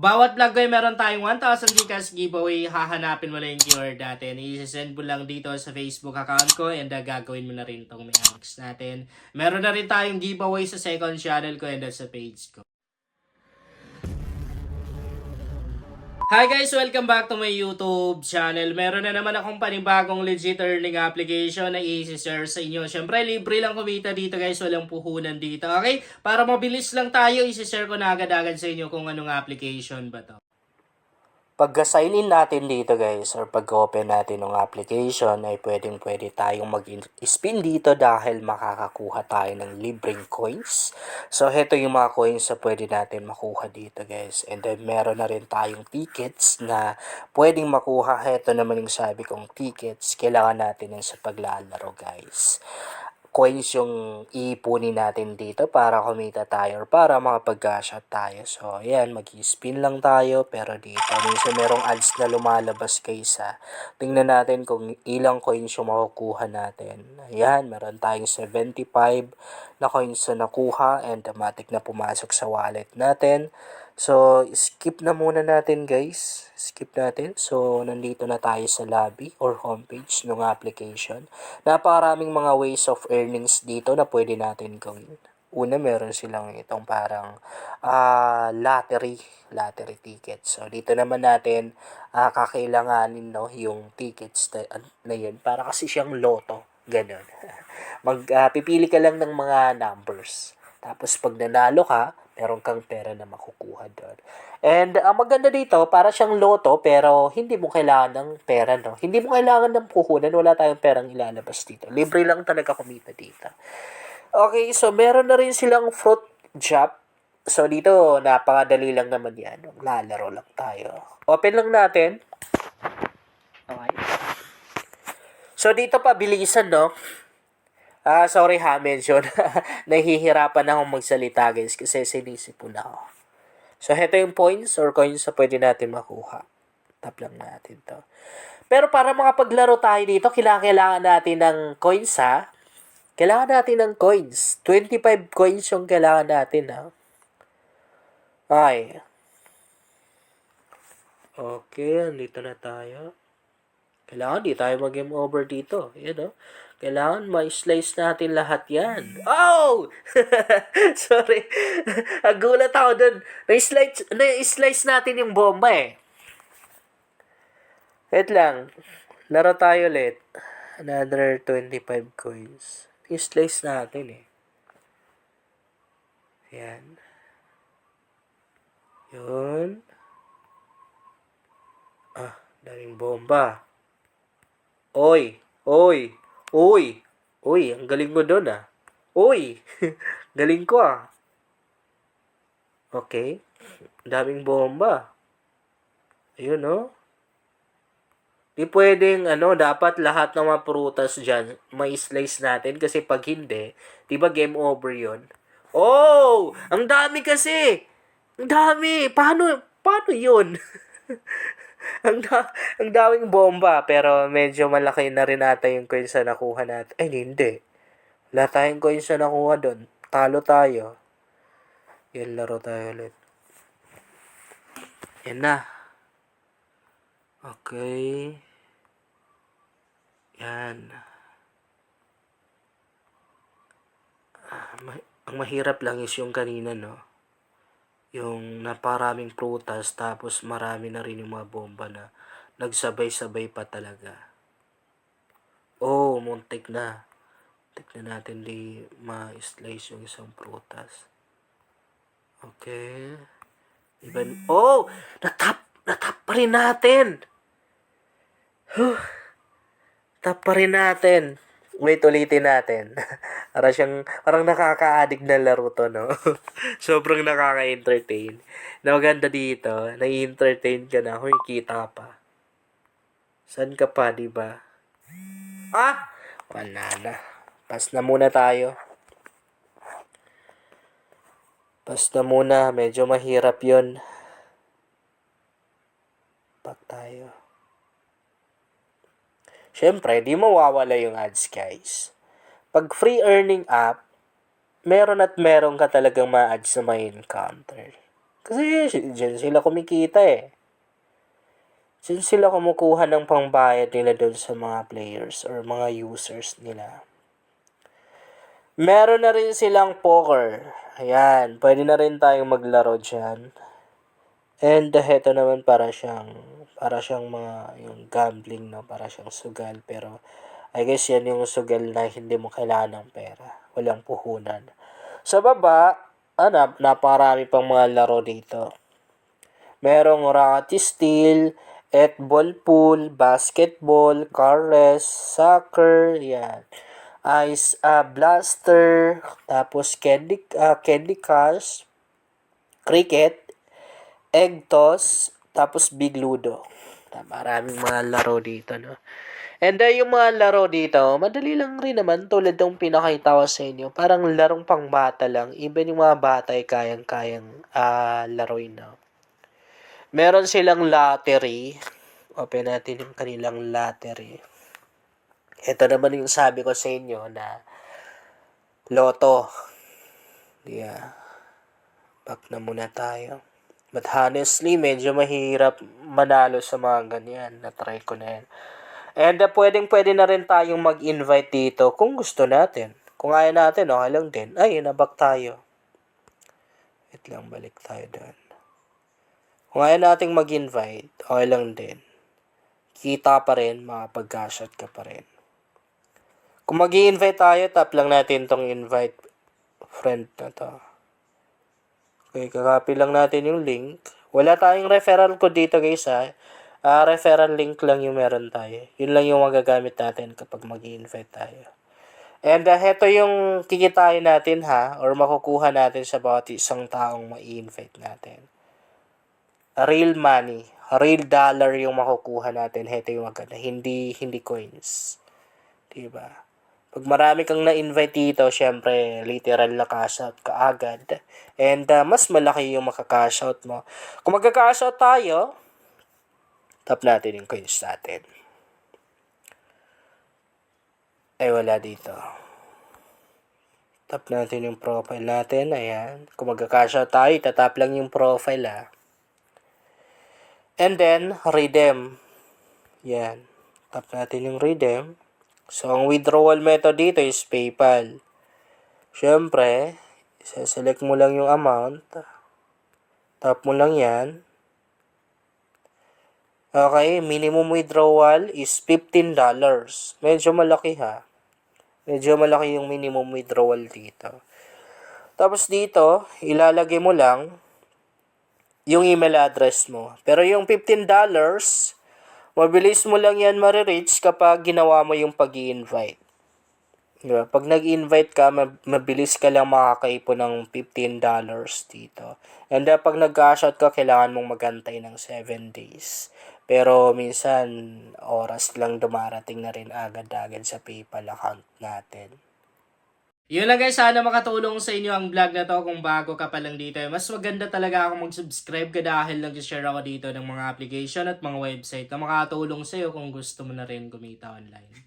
Bawat vlog ko ay meron tayong 1,000 Gcash giveaway. Hahanapin mo lang yung keyword natin. I-send mo lang dito sa Facebook account ko and gagawin mo na rin itong mechanics natin. Meron na rin tayong giveaway sa second channel ko and sa page ko. Hi guys! Welcome back to my YouTube channel. Meron na naman akong panibagong legit earning application na i-share sa inyo. Siyempre, libre lang kumita dito guys. Walang puhunan dito. Okay? Para mabilis lang tayo, i-share ko na agad-agad sa inyo kung anong application ba to. Pagka-sign in natin dito guys or pag-open natin ng application ay pwede tayong mag-spin dito dahil makakakuha tayo ng libreng coins. So heto yung mga coins na pwede natin makuha dito guys. And then meron na rin tayong tickets na pwedeng makuha. Heto naman yung sabi kong tickets. Kailangan natin yan sa paglalaro guys. Coins yung iipunin natin dito para kumita tayo or para makapag-shot tayo. So, ayan, mag-spin lang tayo. Pero dito, minsan merong ads na lumalabas kaysa. Tingnan natin kung ilang coins yung makukuha natin. Ayan, meron tayong 75 na coins na nakuha and automatic na pumasok sa wallet natin. So, skip na muna natin guys. Skip natin. So, nandito na tayo sa lobby or homepage ng application. Napakaraming mga ways of earnings dito na pwede natin gawin. Una, meron silang itong parang lottery tickets. So, dito naman natin kakailanganin yung tickets na yun para kasi siyang loto. Ganon. Pipili ka lang ng mga numbers. Tapos, pag nanalo ka, meron kang pera na makukuha doon. And ang maganda dito, para siyang loto pero hindi mo kailangan ng pera, no? Hindi mo kailangan ng puhunan, wala tayong perang ilalabas dito. Libre lang talaga kumita dito. Okay, so meron na rin silang fruit drop. So dito, napakadali lang naman yan. Lalaro lang tayo. Open lang natin. Okay. So dito pa, bilisan, no? Sorry ha, medyo nahihirapan akong magsalita guys kasi sinisipon ako. So, heto yung points or coins na pwede natin makuha. Tap lang natin to. Pero para makapaglaro tayo dito, kailangan natin ng coins ha. Kailangan natin ng coins. 25 coins yung kailangan natin ha. Okay. Okay, andito na tayo. Kailangan di tayo mag-game over dito. Yan, no? Kailangan ma-slice natin lahat yan. Oh! Sorry. Nagulat ako dun. Na-slice natin yung bomba eh. Wait lang. Laro tayo ulit. Another 25 coins. I-slice natin eh. Yan. Yun. Daming bomba. Oy! Uy, ang galing mo doon ah. Uy! Galing ko ah. Okay. Daming bomba. Ayun oh. Di pwedeng dapat lahat ng mga prutas dyan, may slice natin kasi pag hindi, di ba game over yon? Oh! Ang dami kasi! Ang dami! Paano yun? ang daming bomba, pero medyo malaki na rin ata yung coins na nakuha natin. Ay, hindi. Wala tayong coins na nakuha doon. Talo tayo. Yan, laro tayo ulit. Yan na. Okay. Yan. Ang mahirap lang is yung kanina, no? Yung naparaming prutas tapos marami na rin yung mga bomba na nagsabay-sabay pa talaga. Oh, muntik na. Tignan natin di ma-slice yung isang prutas. Okay. Even, oh! Natap pa rin natin! Tap pa rin natin. Wait, ulitin natin. Parang nakaka-addict na laro to, no? Sobrang nakaka-entertain. Na maganda dito, nai-entertain ka na, kita pa. Saan ka pa, di ba? Wala na. Pass na muna tayo. Pass na muna, medyo mahirap yon. Back tayo. Siyempre, di mawawala yung ads, guys. Pag free earning app, meron ka talagang ma-ads na may encounter. Kasi dyan sila kumikita eh. Dyan sila kumukuha ng pangbayad nila doon sa mga players or mga users nila. Meron na rin silang poker. Ayan, pwede na rin tayong maglaro dyan. And heto naman para siyang mga yung gambling, no, para siyang sugal, pero I guess yan yung sugal na hindi mo kailangan ng pera, walang puhunan. Sa baba, napakarami pang mga laro dito. Merong Rocky Steel, 8-ball pool, basketball, car race, soccer, yan. Ice blaster, tapos candy crush, cricket, egg toss, tapos big ludo. Maraming mga laro dito, no? And yung mga laro dito, madali lang rin naman tulad ng pinakita ko sa inyo. Parang larong pang bata lang. Even yung mga bata ay kayang-kayang laruin, no? Meron silang lottery. Open natin yung kanilang lottery. Ito naman yung sabi ko sa inyo na loto. Yeah. Back na muna tayo. But honestly, medyo mahirap manalo sa mga ganyan. Na-try ko na yan. And pwedeng-pwede na rin tayong mag-invite dito kung gusto natin. Kung ayaw natin, okay lang din. Ay, nabak tayo. Wait lang, balik tayo doon. Kung ayaw nating mag-invite, okay lang din. Kita pa rin, makapag-shot ka pa rin. Kung mag-i-invite tayo, tap lang natin tong invite friend na to. Okay, kakopy lang natin yung link. Wala tayong referral code dito guys ha. Referral link lang yung meron tayo. Yun lang yung magagamit natin kapag mag-i-invite tayo. And heto yung kikitain natin ha, or makukuha natin sa bawat isang taong ma-i-invite natin. Real money, real dollar yung makukuha natin. Heto yung maganda, hindi coins. Diba? Pag marami kang na-invite dito, syempre, literal na cash out ka agad. And mas malaki yung makaka-cash out mo. Kung magka-cash out tayo, tap natin yung coins natin. Ay, wala dito. Tap natin yung profile natin. Ayan. Kung magka-cash out tayo, tatap lang yung profile ha. And then, redeem. Yan. Tap natin yung redeem. So, ang withdrawal method dito is PayPal. Siyempre, select mo lang yung amount. Tap mo lang yan. Okay, minimum withdrawal is $15. Medyo malaki ha. Medyo malaki yung minimum withdrawal dito. Tapos dito, ilalagay mo lang yung email address mo. Pero yung $15, mabilis mo lang yan marireach kapag ginawa mo yung pag-i-invite. Diba? Pag nag-invite ka, mabilis ka lang makakaipon ng $15 dito. And pag nag-cash out ka, kailangan mong magantay ng 7 days. Pero minsan, oras lang dumarating na rin agad-agad sa PayPal account natin. Yun lang guys, sana makatulong sa inyo ang vlog na to kung bago ka pa lang dito. Mas maganda talaga ako mag-subscribe ka dahil nag-share ako dito ng mga application at mga website na makatulong sa iyo kung gusto mo na rin kumita online.